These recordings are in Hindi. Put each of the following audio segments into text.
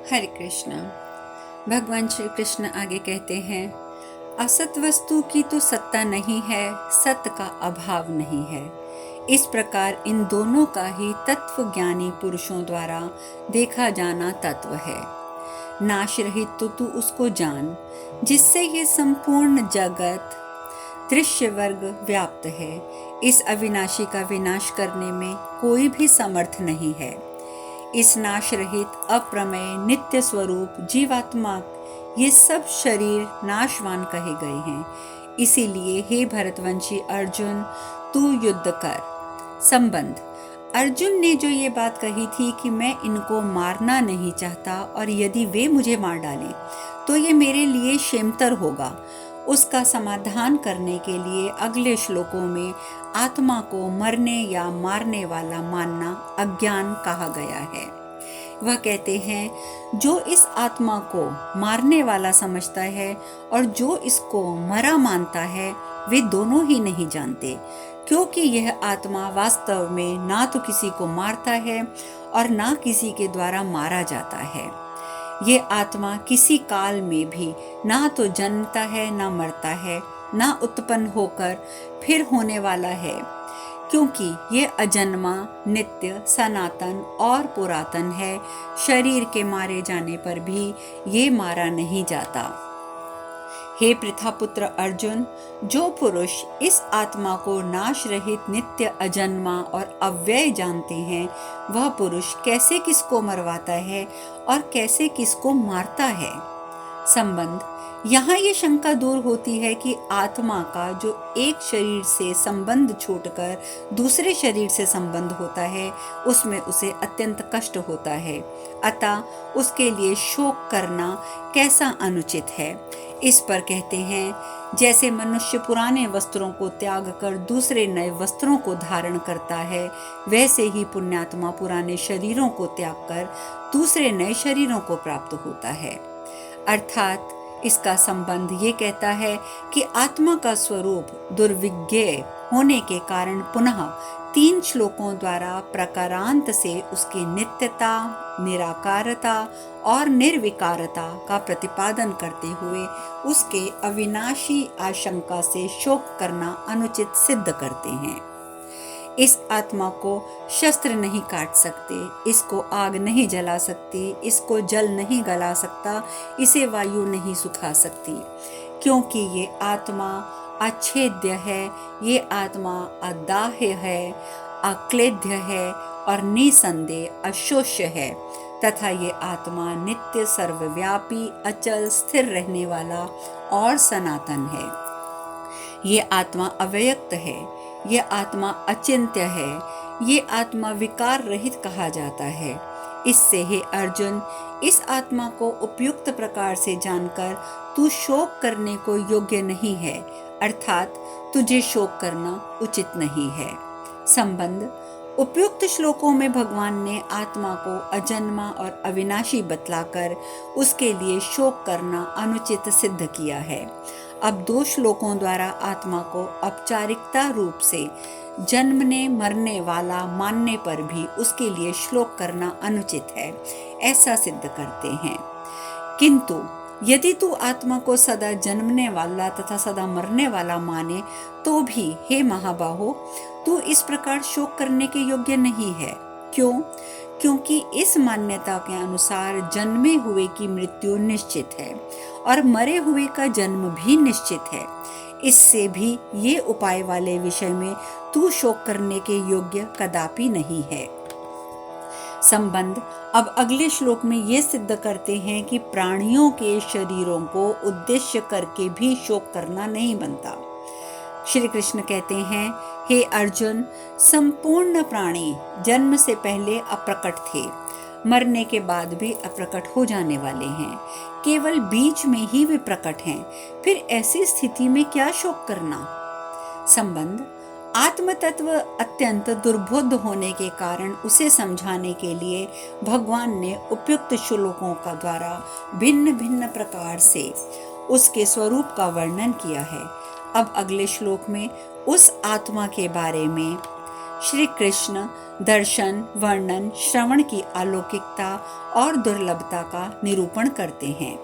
हरे कृष्णा। भगवान श्री कृष्ण आगे कहते हैं, असत वस्तु की तो सत्ता नहीं है, सत्य का अभाव नहीं है। इस प्रकार इन दोनों का ही तत्व ज्ञानी पुरुषों द्वारा देखा जाना तत्व है। नाश रहित तो तू उसको जान, जिससे ये संपूर्ण जगत दृश्य वर्ग व्याप्त है। इस अविनाशी का विनाश करने में कोई भी समर्थ नहीं है। इस नाश रहित अप्रमेय नित्य स्वरूप जीवात्मा ये सब शरीर नाशवान कहे गए हैं। इसीलिए हे भरतवंशी अर्जुन, तू युद्ध कर। संबंध: अर्जुन ने जो ये बात कही थी कि मैं इनको मारना नहीं चाहता और यदि वे मुझे मार डालें तो ये मेरे लिए क्षेमतर होगा, उसका समाधान करने के लिए अगले श्लोकों में आत्मा को मरने या मारने वाला मानना अज्ञान कहा गया है। वह कहते हैं, जो इस आत्मा को मारने वाला समझता है और जो इसको मरा मानता है, वे दोनों ही नहीं जानते, क्योंकि यह आत्मा वास्तव में ना तो किसी को मारता है और ना किसी के द्वारा मारा जाता है। ये आत्मा किसी काल में भी ना तो जन्मता है, ना मरता है, ना उत्पन्न होकर फिर होने वाला है, क्योंकि ये अजन्मा, नित्य, सनातन और पुरातन है। शरीर के मारे जाने पर भी ये मारा नहीं जाता। हे पृथापुत्र अर्जुन, जो पुरुष इस आत्मा को नाश रहित, नित्य, अजन्मा और अव्यय जानते हैं, वह पुरुष कैसे किसको मरवाता है और कैसे किसको मारता है। संबंध: यहाँ ये शंका दूर होती है कि आत्मा का जो एक शरीर से संबंध छोड़कर दूसरे शरीर से संबंध होता है, उसमें उसे अत्यंत कष्ट होता है, अतः उसके लिए शोक करना कैसा अनुचित है। इस पर कहते हैं, जैसे मनुष्य पुराने वस्त्रों को त्याग कर दूसरे नए वस्त्रों को धारण करता है, वैसे ही पुण्यात्मा पुराने शरीरों को त्याग कर दूसरे नए शरीरों को प्राप्त होता है। अर्थात इसका संबंध ये कहता है कि आत्मा का स्वरूप दुर्विज्ञेय होने के कारण पुनः 3 श्लोकों द्वारा प्रकारांत से उसकी नित्यता, निराकारता और निर्विकारता का प्रतिपादन करते हुए उसके अविनाशी आशंका से शोक करना अनुचित सिद्ध करते हैं। इस आत्मा को शस्त्र नहीं काट सकते, इसको आग नहीं जला सकती, इसको जल नहीं गला सकता, इसे वायु नहीं सुखा सकती, क्योंकि ये आत्मा अच्छेद्य है, ये आत्मा अदाह्य है, अक्लेद्य है और निसंदेह अशोष्य है, तथा ये आत्मा नित्य, सर्वव्यापी, अचल, स्थिर रहने वाला और सनातन है। ये आत्मा अव्यक्त है, ये आत्मा अचिंत्य है, ये आत्मा विकार रहित कहा जाता है। इससे हे अर्जुन, इस आत्मा को उपयुक्त प्रकार से जानकर तू शोक करने को योग्य नहीं है, अर्थात तुझे शोक करना उचित नहीं है। संबंध: उपयुक्त श्लोकों में भगवान ने आत्मा को अजन्मा और अविनाशी बतलाकर उसके लिए शोक करना अनुचित सिद्ध किया है। अब 2 श्लोकों द्वारा आत्मा को औपचारिकता रूप से जन्मने मरने वाला मानने पर भी उसके लिए श्लोक करना अनुचित है, ऐसा सिद्ध करते हैं। किंतु यदि तू आत्मा को सदा जन्मने वाला तथा सदा मरने वाला माने तो भी हे महाबाहो, तू इस प्रकार शोक करने के योग्य नहीं है। क्यों? क्योंकि इस मान्यता के अनुसार जन्मे हुए की मृत्यु निश्चित है और मरे हुए का जन्म भी निश्चित है। इससे भी ये उपाय वाले विषय में तू शोक करने के योग्य कदापि नहीं है। संबंध: अब अगले श्लोक में ये सिद्ध करते हैं कि प्राणियों के शरीरों को उद्देश्य करके भी शोक करना नहीं बनता। श्री कृष्ण कहते हैं, हे अर्जुन, संपूर्ण प्राणी जन्म से पहले अप्रकट थे, मरने के बाद भी अप्रकट हो जाने वाले हैं, केवल बीच में ही वे प्रकट हैं, फिर ऐसी स्थिति में क्या शोक करना। संबंध: आत्म तत्व अत्यंत दुर्बोध होने के कारण उसे समझाने के लिए भगवान ने उपयुक्त श्लोकों का द्वारा भिन्न भिन्न प्रकार से उसके स्वरूप का वर्णन किया है। अब अगले श्लोक में उस आत्मा के बारे में श्री कृष्ण दर्शन, वर्णन, श्रवण की अलौकिकता और दुर्लभता का निरूपण करते हैं।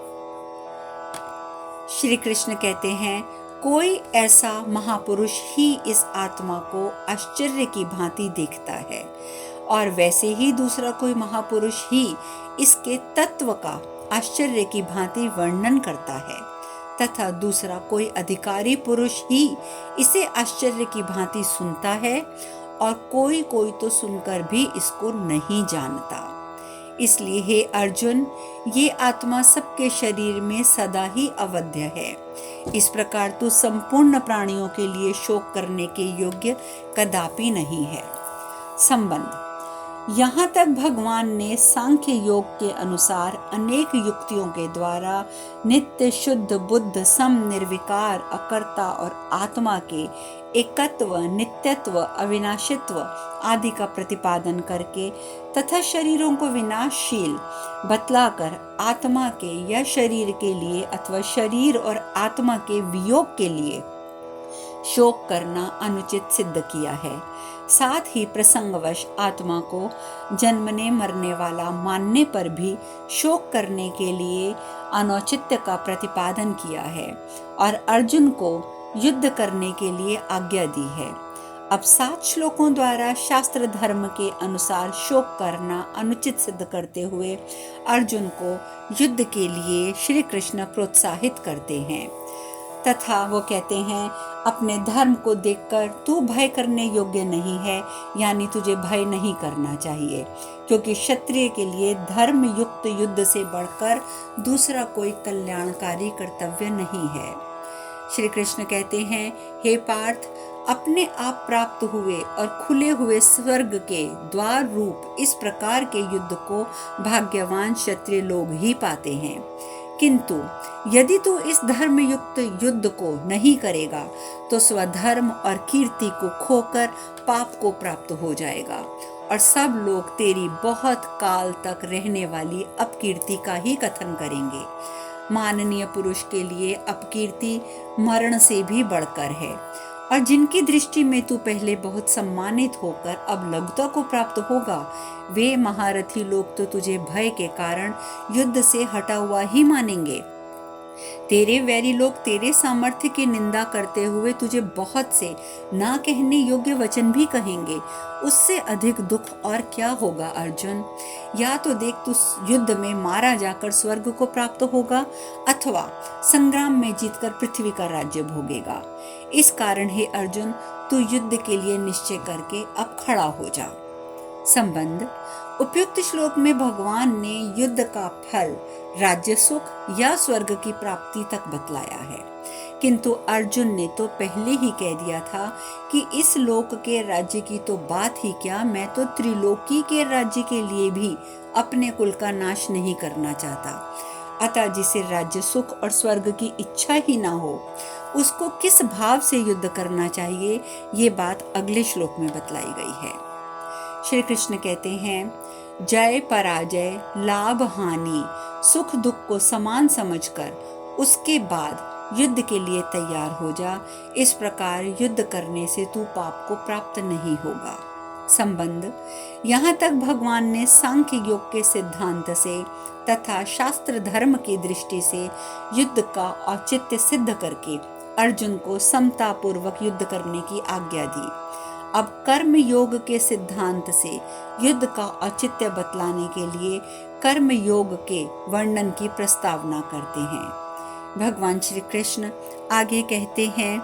श्री कृष्ण कहते हैं, कोई ऐसा महापुरुष ही इस आत्मा को आश्चर्य की भांति देखता है, और वैसे ही दूसरा कोई महापुरुष ही इसके तत्व का आश्चर्य की भांति वर्णन करता है, तथा दूसरा कोई अधिकारी पुरुष ही इसे आश्चर्य की भांति सुनता है, और कोई कोई तो सुनकर भी इसको नहीं जानता। इसलिए हे अर्जुन, ये आत्मा सबके शरीर में सदा ही अवध्य है। इस प्रकार तू संपूर्ण प्राणियों के लिए शोक करने के योग्य कदापि नहीं है। संबंध। यहाँ तक भगवान ने सांख्य योग के अनुसार अनेक युक्तियों के द्वारा नित्य, शुद्ध, बुद्ध, सम, निर्विकार, अकर्ता और आत्मा के एकत्व, नित्यत्व, अविनाशित्व आदि का प्रतिपादन करके तथा शरीरों को विनाशशील बतलाकर आत्मा के या शरीर के लिए अथवा शरीर और आत्मा के वियोग के लिए शोक करना अनुचित सिद्ध किया है। साथ ही प्रसंगवश आत्मा को जन्मने मरने वाला मानने पर भी शोक करने के लिए अनौचित्य का प्रतिपादन किया है और अर्जुन को युद्ध करने के लिए आज्ञा दी है। अब 7 श्लोकों द्वारा शास्त्र धर्म के अनुसार शोक करना अनुचित सिद्ध करते हुए अर्जुन को युद्ध के लिए श्री कृष्ण प्रोत्साहित करते हैं, तथा वो कहते हैं, अपने धर्म को देखकर तू भय करने योग्य नहीं है, यानी तुझे भय नहीं करना चाहिए, क्योंकि क्षत्रिय के लिए धर्म युक्त युद्ध से बढ़कर दूसरा कोई कल्याणकारी कर्तव्य नहीं है। श्री कृष्ण कहते हैं, हे पार्थ, अपने आप प्राप्त हुए और खुले हुए स्वर्ग के द्वार रूप इस प्रकार के युद्ध को भाग्यवान क्षत्रिय लोग ही पाते हैं। किंतु यदि तू इस धर्म युक्त युद्ध को नहीं करेगा तो स्वधर्म और कीर्ति को खोकर पाप को प्राप्त हो जाएगा और सब लोग तेरी बहुत काल तक रहने वाली अपकीर्ति का ही कथन करेंगे। माननीय पुरुष के लिए अपकीर्ति मरण से भी बढ़कर है, और जिनकी दृष्टि में तू पहले बहुत सम्मानित होकर अब लघुता को प्राप्त होगा, वे महारथी लोग तो तुझे भय के कारण युद्ध से हटा हुआ ही मानेंगे। तेरे वैरी लोग तेरे सामर्थ्य की निंदा करते हुए तुझे बहुत से ना कहने योग्य वचन भी कहेंगे। उससे अधिक दुख और क्या होगा अर्जुन? या तो देख, तू युद्ध में मारा जाकर स्वर्ग को प्राप्त होगा अथवा संग्राम में जीतकर पृथ्वी का राज्य भोगेगा। इस कारण हे अर्जुन, तू युद्ध के लिए निश्चय करके अब खड़ा हो जा। संबंध। उपयुक्त श्लोक में भगवान ने युद्ध का फल राज्य सुख या स्वर्ग की प्राप्ति तक बतलाया है, किंतु अर्जुन ने तो पहले ही कह दिया था कि इस लोक के राज्य की तो बात ही क्या, मैं तो त्रिलोकी के राज्य के लिए भी अपने कुल का नाश नहीं करना चाहता। अतः जिसे राज्य सुख और स्वर्ग की इच्छा ही ना हो, उसको किस भाव से युद्ध करना चाहिए, ये बात अगले श्लोक में बतलाई गई है। श्री कृष्ण कहते हैं, जय पराजय, लाभ हानि, सुख दुख को समान समझकर उसके बाद युद्ध के लिए तैयार हो जा। इस प्रकार युद्ध करने से तू पाप को प्राप्त नहीं होगा। संबंध। यहाँ तक भगवान ने सांख्य योग के सिद्धांत से तथा शास्त्र धर्म की दृष्टि से युद्ध का औचित्य सिद्ध करके अर्जुन को समता पूर्वक युद्ध करने की आज्ञा दी। अब कर्म योग के सिद्धांत से युद्ध का औचित्य बतलाने के लिए कर्म योग के वर्णन की प्रस्तावना करते हैं। भगवान श्री कृष्ण आगे कहते हैं,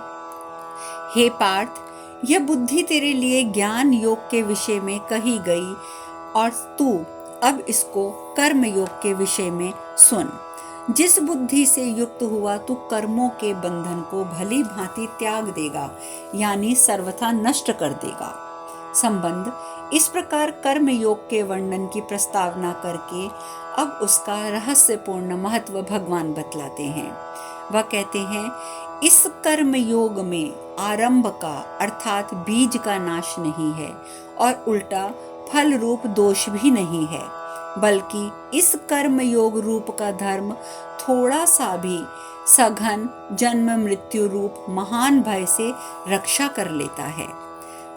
हे पार्थ, यह बुद्धि तेरे लिए ज्ञान योग के विषय में कही गई और तू अब इसको कर्म योग के विषय में सुन। जिस बुद्धि से युक्त हुआ तू कर्मों के बंधन को भली भांति त्याग देगा, यानी सर्वथा नष्ट कर देगा। संबंध। इस प्रकार कर्म योग के वर्णन की प्रस्तावना करके अब उसका रहस्यपूर्ण महत्व भगवान बतलाते हैं। वह कहते हैं, इस कर्म योग में आरंभ का अर्थात बीज का नाश नहीं है और उल्टा फल रूप दोष भी नहीं है, बल्कि इस कर्म योग रूप का धर्म थोड़ा सा भी सघन जन्म मृत्यु रूप महान भय से रक्षा कर लेता है।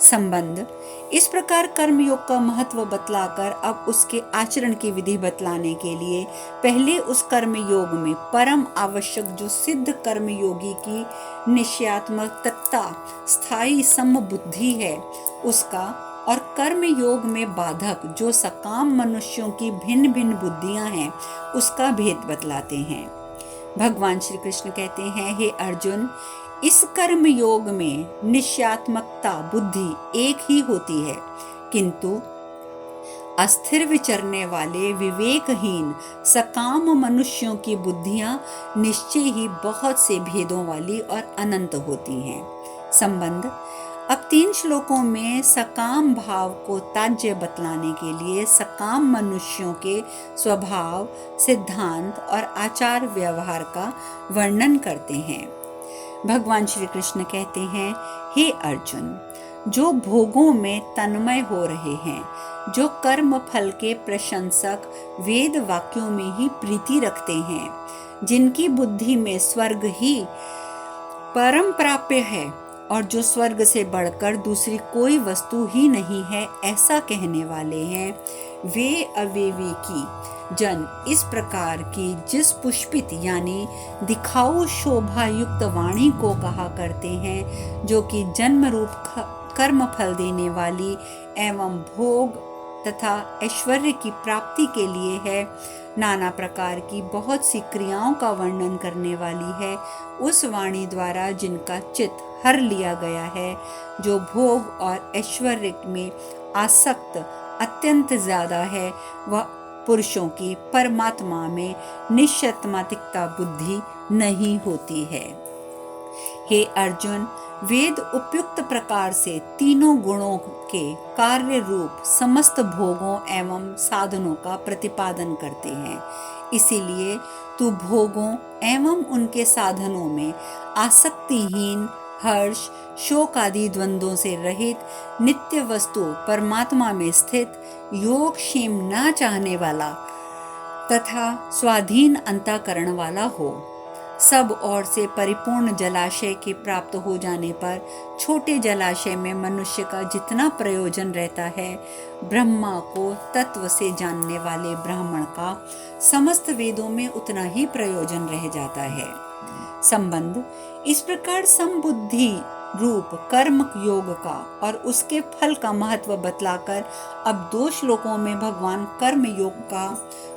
संबंध। इस प्रकार कर्मयोग का महत्व बतलाकर अब उसके आचरण की विधि बतलाने के लिए पहले उस कर्मयोग में परम आवश्यक जो सिद्ध कर्मयोगी की निश्चयात्मकता स्थायी समबुद्धि है उसका, और कर्म योग में बाधक जो सकाम मनुष्यों की भिन्न भिन्न बुद्धियां हैं उसका भेद बतलाते हैं। भगवान श्री कृष्ण कहते हैं, हे अर्जुन, इस कर्म योग में निश्चयात्मकता बुद्धि एक ही होती है, किंतु अस्थिर विचरने वाले विवेकहीन सकाम मनुष्यों की बुद्धियां निश्चय ही बहुत से भेदों वाली और अनंत होती हैं। संबंध। अब 3 श्लोकों में सकाम भाव को त्याज्य बतलाने के लिए सकाम मनुष्यों के स्वभाव, सिद्धांत और आचार व्यवहार का वर्णन करते हैं। भगवान श्री कृष्ण कहते हैं, हे अर्जुन, जो भोगों में तन्मय हो रहे हैं, जो कर्म फल के प्रशंसक वेद वाक्यों में ही प्रीति रखते हैं, जिनकी बुद्धि में स्वर्ग ही परम प्राप्य है और जो स्वर्ग से बढ़कर दूसरी कोई वस्तु ही नहीं है, ऐसा कहने वाले हैं, वे अविवेकी जन इस प्रकार की जिस पुष्पित यानी दिखाऊ शोभा युक्त वाणी को कहा करते हैं, जो कि जन्म रूप कर्म फल देने वाली एवं भोग तथा ऐश्वर्य की प्राप्ति के लिए है, नाना प्रकार की बहुत सी क्रियाओं का वर्णन करने वाली है, उस वाणी द्वारा जिनका चित्त हर लिया गया है, जो भोग और ऐश्वर्य में आसक्त अत्यंत ज्यादा है, वह पुरुषों की परमात्मा में निश्चयात्मकता बुद्धि नहीं होती है। हे अर्जुन, वेद उपयुक्त प्रकार से तीनों गुणों के कार्य रूप समस्त भोगों एवं साधनों का प्रतिपादन करते हैं। इसीलिए तू भोगों एवं उनके साधनों में आसक्तिहीन, हर्ष, शोक आदि द्वंद्वों से रहित नित्य वस्तु परमात्मा में स्थित, योग क्षेम ना चाहने वाला तथा स्वाधीन अंतःकरण वाला हो। सब ओर से परिपूर्ण जलाशय के प्राप्त हो जाने पर छोटे जलाशय में मनुष्य का जितना प्रयोजन रहता है, ब्रह्मा को तत्व से जानने वाले ब्राह्मण का समस्त वेदों में उतना ही प्रयोजन रह जाता है। संबंध। इस प्रकार समबुद्धि रूप कर्म योग का और उसके फल का महत्व बतलाकर अब 2 श्लोकों में भगवान कर्म योग का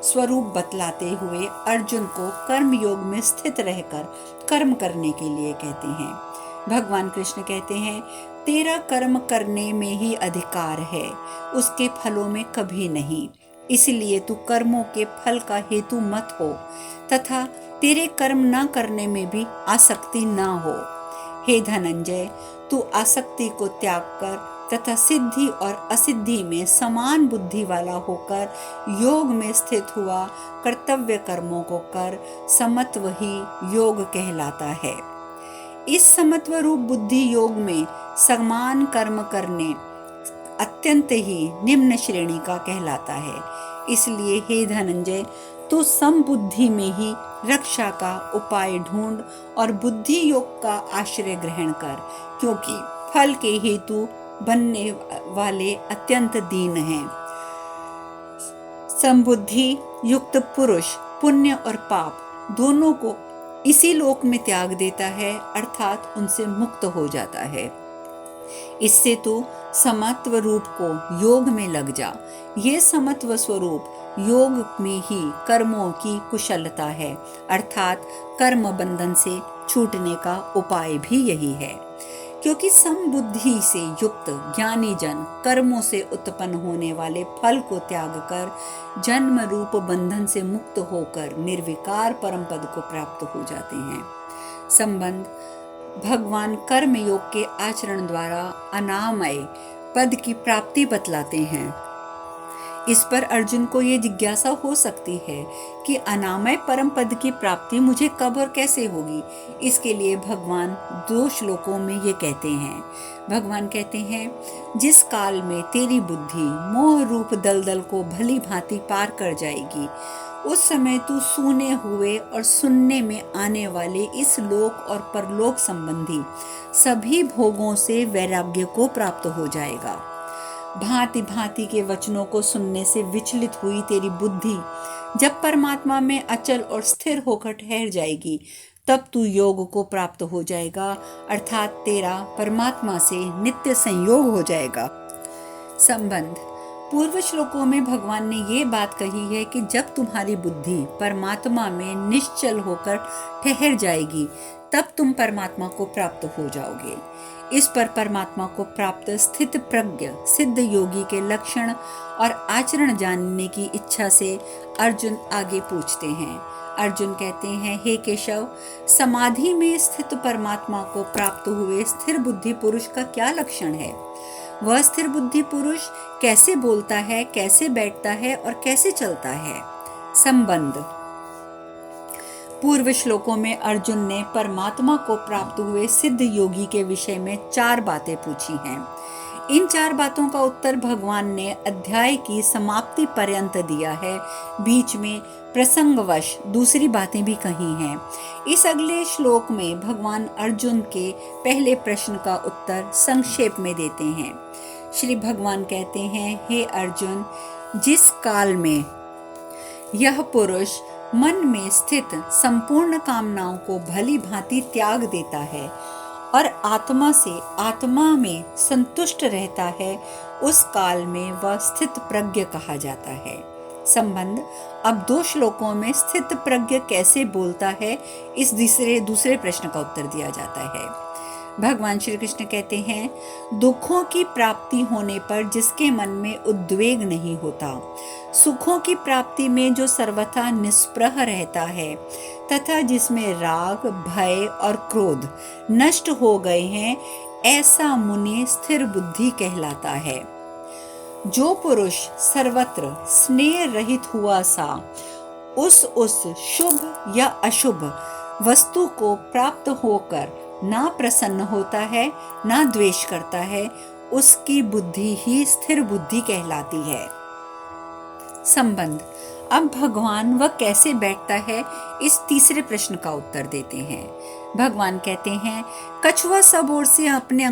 स्वरूप बतलाते हुए अर्जुन को कर्म योग में स्थित रहकर कर्म करने के लिए कहते हैं। भगवान कृष्ण कहते हैं, तेरा कर्म करने में ही अधिकार है, उसके फलों में कभी नहीं। इसलिए तू कर्मों के फल का हेतु मत हो तथा तेरे कर्म न करने में भी आसक्ति न हो। हे धनंजय, तू आसक्ति को त्याग कर तथा सिद्धि और असिद्धि में समान बुद्धि वाला होकर योग में स्थित हुआ कर्तव्य कर्मों को कर, समत्व ही योग कहलाता है। इस समत्व रूप बुद्धि योग में समान कर्म करने अत्यंत ही निम्न श्रेणी का कहलाता है। इसलिए हे धनंजय, तू समबुद्धि में ही रक्षा का उपाय ढूंढ और बुद्धि योग का आश्रय ग्रहण कर, क्योंकि फल के हेतु बनने वाले अत्यंत दीन हैं। समबुद्धि युक्त पुरुष पुण्य और पाप दोनों को इसी लोक में त्याग देता है, अर्थात उनसे मुक्त हो जाता है। इससे तू समत्व रूप को योग में लग जा। ये समत्व स्वरूप योग में ही कर्मों की कुशलता है, अर्थात कर्म बंधन से छूटने का उपाय भी यही है। क्योंकि समबुद्धि से युक्त ज्ञानी जन कर्मों से उत्पन्न होने वाले फल को त्याग कर जन्म रूप बंधन से मुक्त होकर निर्विकार परम पद को प्राप्त हो जाते हैं। संबंध। भगवान कर्म योग के आचरण द्वारा अनामय पद की प्राप्ति बतलाते हैं। इस पर अर्जुन को ये जिज्ञासा हो सकती है कि अनामय परम पद की प्राप्ति मुझे कब और कैसे होगी। इसके लिए भगवान 2 श्लोकों में ये कहते हैं। भगवान कहते हैं, जिस काल में तेरी बुद्धि मोह रूप दलदल को भली भांति पार कर जाएगी, उस समय तू सूने हुए और सुनने में आने वाले इस लोक और परलोक संबंधी सभी भोगों से वैराग्य को प्राप्त हो जाएगा। भांति भांति के वचनों को सुनने से विचलित हुई तेरी बुद्धि जब परमात्मा में अचल और स्थिर होकर ठहर जाएगी, तब तू योग को प्राप्त हो जाएगा, अर्थात तेरा परमात्मा से नित्य संयोग हो जाएगा। संबंध। पूर्व श्लोकों में भगवान ने ये बात कही है कि जब तुम्हारी बुद्धि परमात्मा में निश्चल होकर ठहर जाएगी, तब तुम परमात्मा को प्राप्त हो जाओगे। इस पर परमात्मा को प्राप्त स्थित प्रज्ञ सिद्ध योगी के लक्षण और आचरण जानने की इच्छा से अर्जुन आगे पूछते हैं। अर्जुन कहते हैं, हे केशव, समाधि में स्थित परमात्मा को प्राप्त हुए स्थिर बुद्धि पुरुष का क्या लक्षण है? वह स्थिर बुद्धि पुरुष कैसे बोलता है, कैसे बैठता है और कैसे चलता है? संबंध। पूर्व श्लोकों में अर्जुन ने परमात्मा को प्राप्त हुए सिद्ध योगी के विषय में 4 बातें पूछी हैं। इन 4 बातों का उत्तर भगवान ने अध्याय की समाप्ति पर्यंत दिया है। बीच में प्रसंगवश दूसरी बातें भी कही हैं। इस अगले श्लोक में भगवान अर्जुन के पहले प्रश्न का उत्तर संक्षेप में देते हैं। श्री भगवान कहते हैं, हे अर्जुन, जिस काल में यह पुरुष मन में स्थित संपूर्ण कामनाओं को भली भांति त्याग देता है और आत्मा से आत्मा में संतुष्ट रहता है, उस काल में वह स्थित प्रज्ञ कहा जाता है। संबंध। अब 2 श्लोकों में स्थित प्रज्ञ कैसे बोलता है, इस दूसरे प्रश्न का उत्तर दिया जाता है। भगवान श्री कृष्ण कहते हैं, दुखों की प्राप्ति होने पर जिसके मन में उद्वेग नहीं होता, सुखों की प्राप्ति में जो सर्वथा निष्प्रह रहता है तथा जिसमें राग, भय और क्रोध नष्ट हो गए हैं, ऐसा मुनि स्थिर बुद्धि कहलाता है। जो पुरुष सर्वत्र स्नेह रहित हुआ सा उस शुभ या अशुभ वस्तु को प्राप्त होकर ना प्रसन्न होता है, ना द्वेष करता है, उसकी बुद्धि ही स्थिर बुद्धि कहलाती है। संबंध। अब भगवान वह कैसे बैठता है, इस तीसरे प्रश्न का उत्तर देते हैं। भगवान कहते हैं, कछुआ सब ओर से अपने